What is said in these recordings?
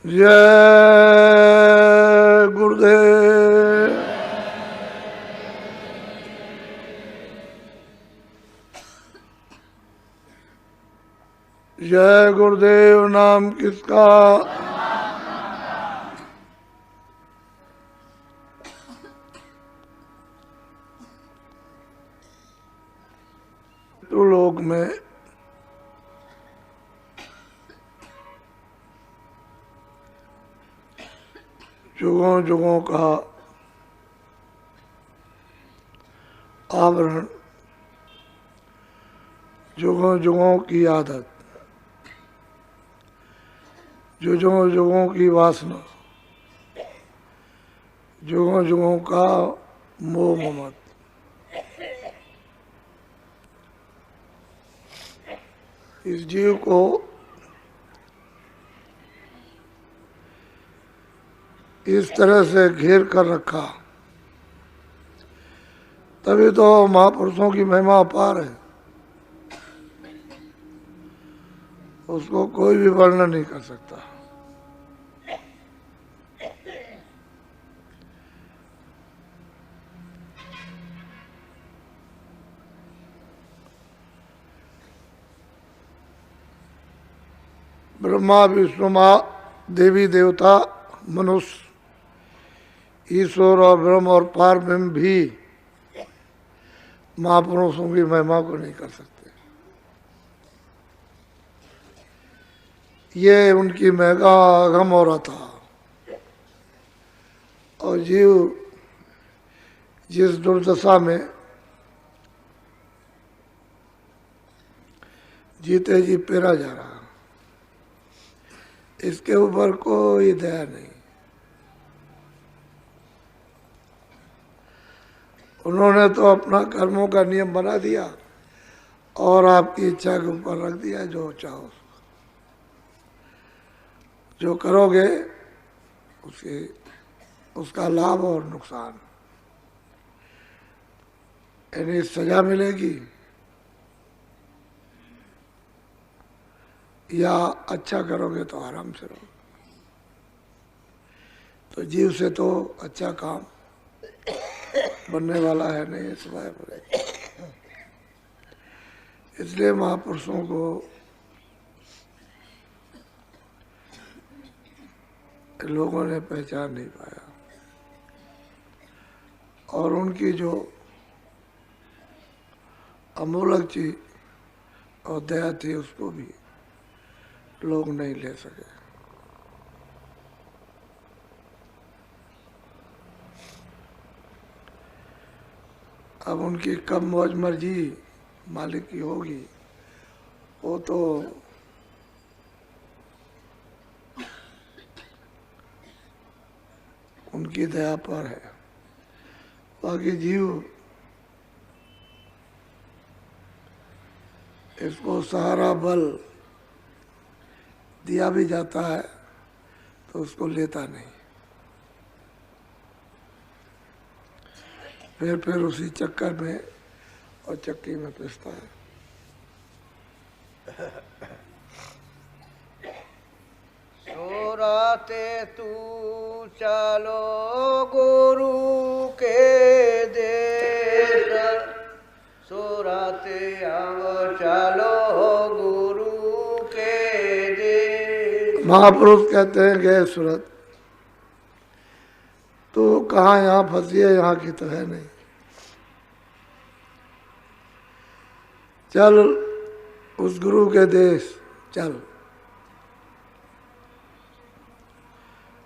जय गुरुदेव। जय गुरुदेव नाम किसका? तो लोक में जुगों जुगों का आवरण, जुगों जुगों की आदत, जुगों जुगों की वासना, जुगों जुगों का मोह ममत, इस जीव को इस तरह से घेर कर रखा, तभी तो महापुरुषों की महिमा अपार है। उसको कोई भी वर्णन नहीं कर सकता। ब्रह्मा विष्णु माँ देवी देवता मनुष्य ईश्वर और ब्रह्म और पार ब्रह्म भी महापुरुषों की महिमा को नहीं कर सकते। ये उनकी मेगा अगम और अथा, और जीव जिस दुर्दशा में जीते जी पेरा जा रहा, इसके ऊपर कोई दया नहीं। उन्होंने तो अपना कर्मों का नियम बना दिया और आपकी इच्छा के ऊपर रख दिया, जो चाहो जो करोगे उसका लाभ और नुकसान, यानी सजा मिलेगी या अच्छा करोगे तो आराम से रहो। तो जीव से तो अच्छा काम बनने वाला है नहीं, सिवाय पड़े। इसलिए महापुरुषों को लोगों ने पहचान नहीं पाया, और उनकी जो अमूलक चीज और दया थी उसको भी लोग नहीं ले सके। अब उनकी कब मौज मर्जी मालिक की होगी, वो तो उनकी दया पर है। बाकी जीव इसको सहारा बल दिया भी जाता है तो उसको लेता नहीं, फिर उसी चक्कर में और चक्की में पिसता है। सोराते तू चलो गुरु के देश, सोराते आओ चलो गुरु के देश। महापुरुष कहते हैं गए सूरत, तो कहाँ यहाँ फंसी है, यहाँ की तो है नहीं, चल उस गुरु के देश चल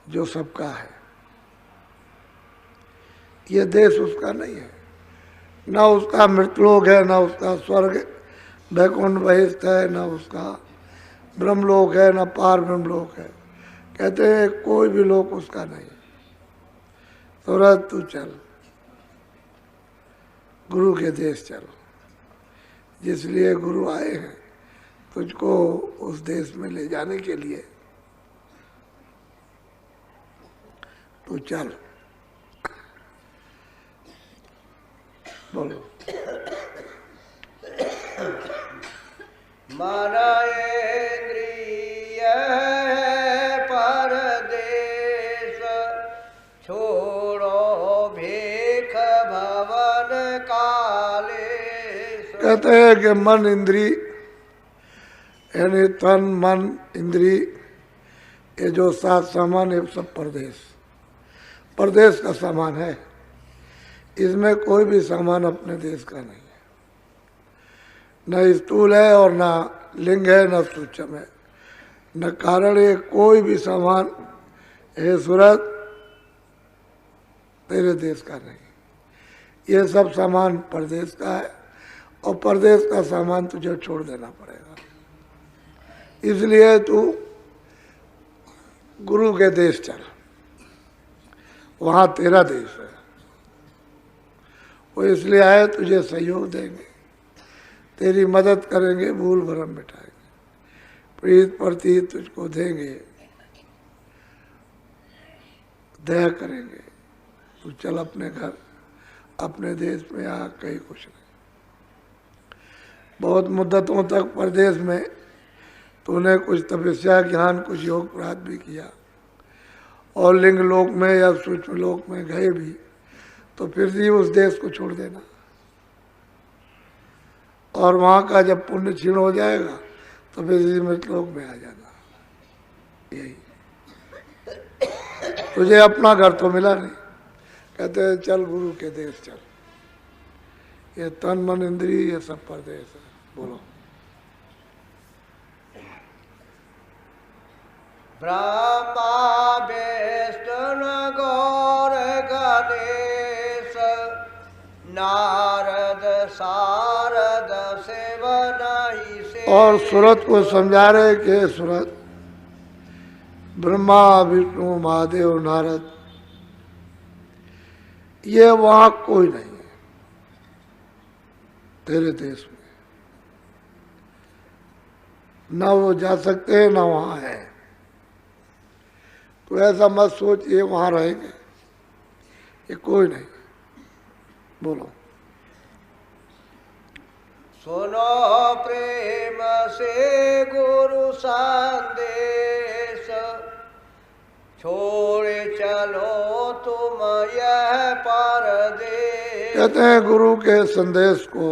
जो सबका है। ये देश उसका नहीं है, ना उसका मृतलोक है, ना उसका स्वर्ग वैकुंठ बहिष्ठ है, ना उसका ब्रह्मलोक है, ना पार ब्रह्मलोक है। कहते हैं कोई भी लोक उसका नहीं। सूरत तू चल गुरु के देश चल, जिसलिए गुरु आए हैं तुझको उस देश में ले जाने के लिए, तू चल। बोलो। मन इंद्रिय पर कहते हैं कि मन इंद्री यानी तन मन इंद्री ये जो सात सामान ये सब परदेश परदेश का सामान है। इसमें कोई भी सामान अपने देश का नहीं है, न स्थूल है और न लिंग है न सूक्ष्म है न कारण है। कोई भी सामान हे सूरत तेरे देश का नहीं, ये सब सामान परदेश का है और परदेश का सामान तुझे छोड़ देना पड़ेगा। इसलिए तू गुरु के देश चल, वहाँ तेरा देश है। वो इसलिए आए तुझे सहयोग देंगे, तेरी मदद करेंगे, भूल भरम मिटाएंगे, प्रीत प्रतीत तुझको देंगे, दया करेंगे। तू चल अपने घर अपने देश में आ, कहीं कुछ नहीं। बहुत मुद्दतों तक परदेश में तूने कुछ तपस्या ज्ञान कुछ योग प्राप्त भी किया और लिंग लोक में या सूक्ष्म लोक में गए भी, तो फिर भी उस देश को छोड़ देना और वहाँ का जब पुण्य क्षीण हो जाएगा तो फिर इसी मृत लोक में आ जाना। यही तुझे अपना घर तो मिला नहीं, कहते हैं चल गुरु के देश चल। ये तन मन इंद्रिय ये सब परदेश है। बोलो ब्रह्मा विष्णु गौर गणेश नारद सारद सेवन से। और सूरत को समझा रहे कि सूरत ब्रह्मा विष्णु महादेव नारद ये वहां कोई नहीं है तेरे देश में, ना वो जा सकते हैं ना वहां है। तो ऐसा मत सोच ये वहां रहेंगे, ये कोई नहीं। बोलो सुनो प्रेम से गुरु संदेश छोड़े चलो तुम यह परदेश। कहते हैं गुरु के संदेश को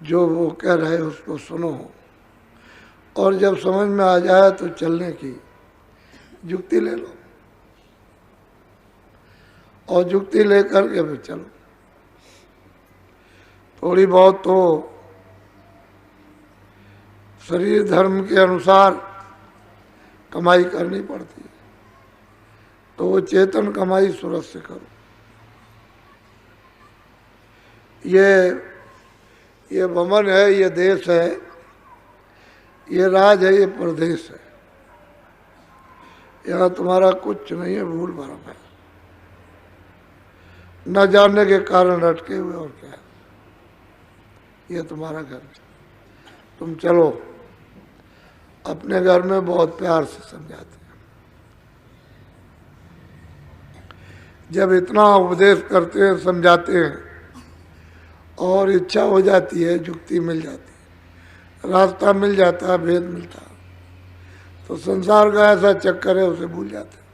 जो वो कह रहे उसको सुनो और जब समझ में आ जाए तो चलने की जुक्ति ले लो और जुक्ति लेकर के फिर चलो। थोड़ी बहुत तो शरीर धर्म के अनुसार कमाई करनी पड़ती है, तो वो चेतन कमाई सूरत से करो। ये वमन है, ये देश है, ये राज है, ये प्रदेश है। यहाँ तुम्हारा कुछ नहीं है, भूल भरम है, न जानने के कारण अटके हुए और क्या है। ये तुम्हारा घर, तुम चलो। अपने घर में बहुत प्यार से समझाते हैं, जब इतना उपदेश करते हैं समझाते हैं और इच्छा हो जाती है, जुक्ति मिल जाती है, रास्ता मिल जाता है, भेद मिलता है, तो संसार का ऐसा चक्कर है उसे भूल जाते हैं।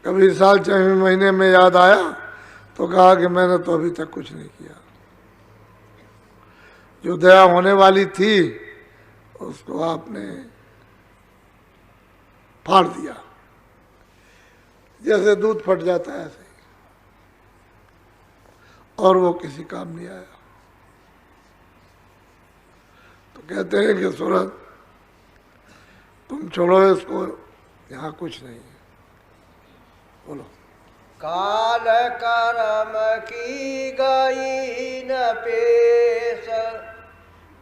कभी साल 6 महीने में याद आया तो कहा कि मैंने तो अभी तक कुछ नहीं किया। जो दया होने वाली थी उसको आपने फाड़ दिया, जैसे दूध फट जाता है ऐसे, और वो किसी काम नहीं आया। तो कहते हैं कि सूरत तुम छोड़ो इसको, यहाँ कुछ नहीं है। बोलो काल कर्म की गई न पेश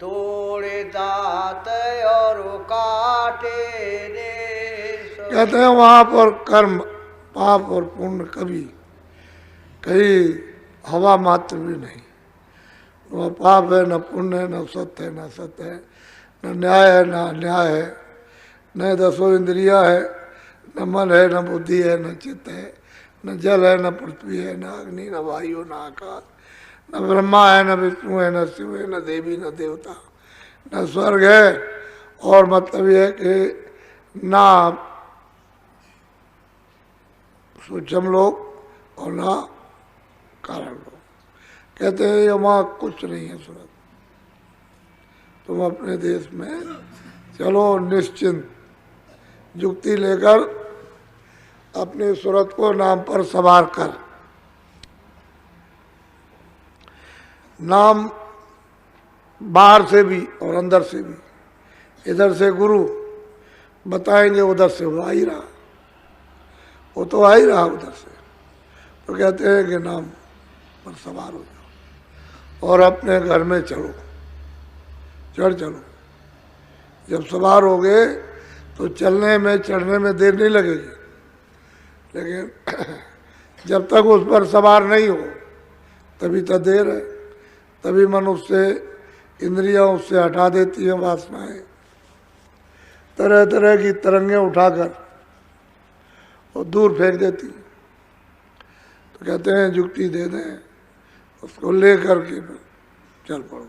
तोड़े दात और काटे नेश। कहते हैं वहां पर कर्म पाप और पुण्य कभी कहीं हवा मात्र भी नहीं। वह पाप है न पुण्य है, न सत्य है न सत्य है, न न्याय है न अन्याय है, न 10 इंद्रिया है, न मन है न बुद्धि है, न चित्त है, न जल है, न पृथ्वी है, न अग्नि, न वायु, न आकाश, न ब्रह्मा है, न विष्णु है, न शिव है, न देवी, न देवता, न स्वर्ग है। और मतलब यह है कि ना सूक्ष्म लोक और ना कारण लो। कहते हैं यहाँ कुछ नहीं है सूरत, तुम अपने देश में चलो निश्चिंत, युक्ति लेकर अपनी सूरत को नाम पर सवार कर। नाम बाहर से भी और अंदर से भी, इधर से गुरु बताएंगे, उधर से वो आ ही रहा, वो तो आ ही रहा उधर से। तो कहते हैं कि नाम पर सवार हो जाओ और अपने घर में चलो, चलो। जब सवार हो गए तो चलने में चढ़ने में देर नहीं लगेगी, लेकिन जब तक उस पर सवार नहीं हो तभी तो देर है। तभी मन उससे, इंद्रियां उससे हटा देती हैं वासनाएं, तरह तरह की तरंगें उठाकर और दूर फेंक देती हैं। तो कहते हैं युक्ति दे दें, उसको ले करके चल पड़ो।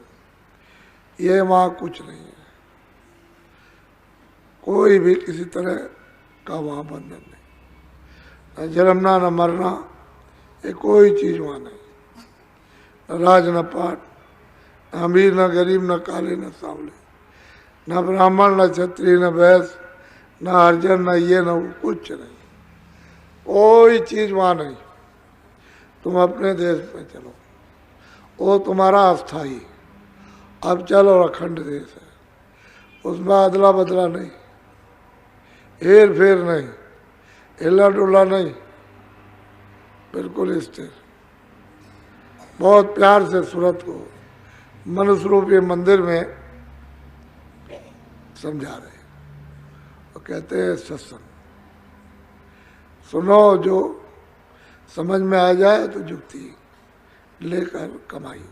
ये वहाँ कुछ नहीं है, कोई भी किसी तरह का वहाँ बंधन नहीं, न जन्मना न मरना, ये कोई चीज़ वहाँ नहीं। न राज न पाट, न अमीर न गरीब, न काले न सांवले, न ब्राह्मण न क्षत्रिय न वैश्य, न हरिजन न ये न वो, कुछ नहीं, कोई चीज़ वहाँ नहीं। तुम अपने देश में चलो, वो तुम्हारा अस्थाई, अब चलो अखंड देश है, उसमें अदला बदला नहीं, हेर फेर नहीं, हिला डुला नहीं, बिल्कुल स्थिर। बहुत प्यार से सूरत को मनुष्य रूपी मंदिर में समझा रहे, वो कहते हैं सत्संग सुनो, जो समझ में आ जाए तो युक्ति लेकर कमाई।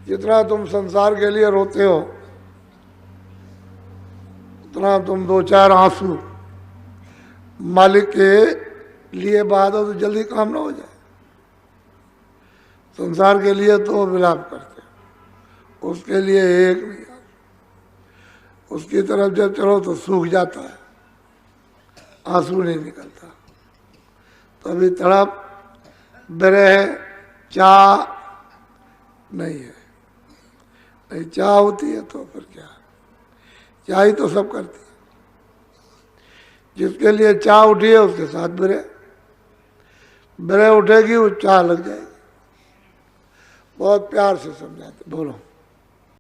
जितना तुम संसार के लिए रोते हो, उतना तुम दो चार आंसू मालिक के लिए बहा दो तो जल्दी काम ना हो जाए। संसार के लिए तो विलाप करते, उसके लिए एक नहीं, उसकी तरफ जब चलो तो सूख जाता है, आंसू नहीं निकलता। तो अभी तड़प, विरह, चाह नहीं है। नहीं चाह होती है तो फिर क्या, चाह ही तो सब करती है। जिसके लिए चाह उठी है उसके साथ विरह, विरह उठेगी वो चाह लग जाएगी। बहुत प्यार से समझाते, बोलो।